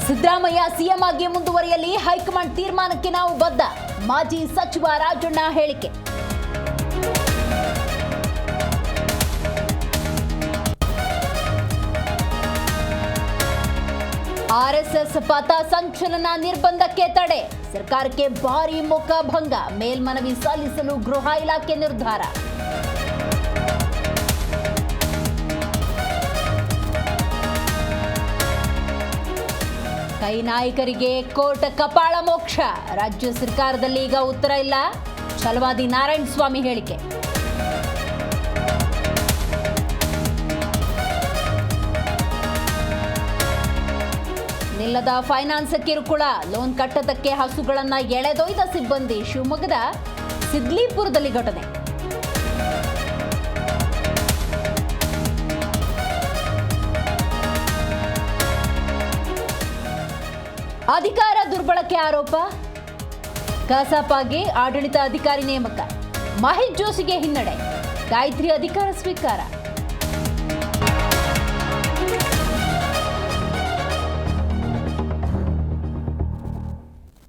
Siddaramaiah CM ಆಗಿ ಮುಂದುವರಿಯಲಿ high command ತೀರ್ಮಾನಕ್ಕೆ ನಾವು ಬದ್ಧ. ಮಾಜಿ ಸಚಿವ ರಾಜಣ್ಣ ಹೇಳಿಕೆ. ಆರ್ಎಸ್ಎಸ್ ಪಥ ಸಂಚಲನ ನಿರ್ಬಂಧಕ್ಕೆ ತಡೆ. ಸರ್ಕಾರಕ್ಕೆ ಭಾರಿ ಮುಖಭಂಗ. ಮೇಲ್ಮನವಿ ಸಲ್ಲಿಸಲು ಗೃಹ ಇಲಾಖೆ ನಿರ್ಧಾರ. ಕೈ ನಾಯಕರಿಗೆ ಕೋರ್ಟ್ ಕಪಾಳ ಮೋಕ್ಷ. ರಾಜ್ಯ ಸರ್ಕಾರದಲ್ಲಿ ಈಗ ಉತ್ತರ ಇಲ್ಲ. ಛಲವಾದಿ ನಾರಾಯಣಸ್ವಾಮಿ ಹೇಳಿಕೆ. ನಿಲ್ಲದ ಫೈನಾನ್ಸ್ ಕಿರುಕುಳ. ಲೋನ್ ಕಟ್ಟದಕ್ಕೆ ಹಸುಗಳನ್ನ ಎಳೆದೊಯ್ದ ಸಿಬ್ಬಂದಿ. ಶಿವಮೊಗ್ಗದ ಸಿದ್ಲಿಪುರದಲ್ಲಿ ಘಟನೆ. ಅಧಿಕಾರ ದುರ್ಬಳಕೆ ಆರೋಪ. ಕಸಾಪಾಗೆ ಆಡಳಿತ ಅಧಿಕಾರಿ ನೇಮಕ. ಮಹೇಶ್ ಜೋಶಿಗೆ ಹಿನ್ನಡೆ. ಗಾಯತ್ರಿ ಅಧಿಕಾರ ಸ್ವೀಕಾರ.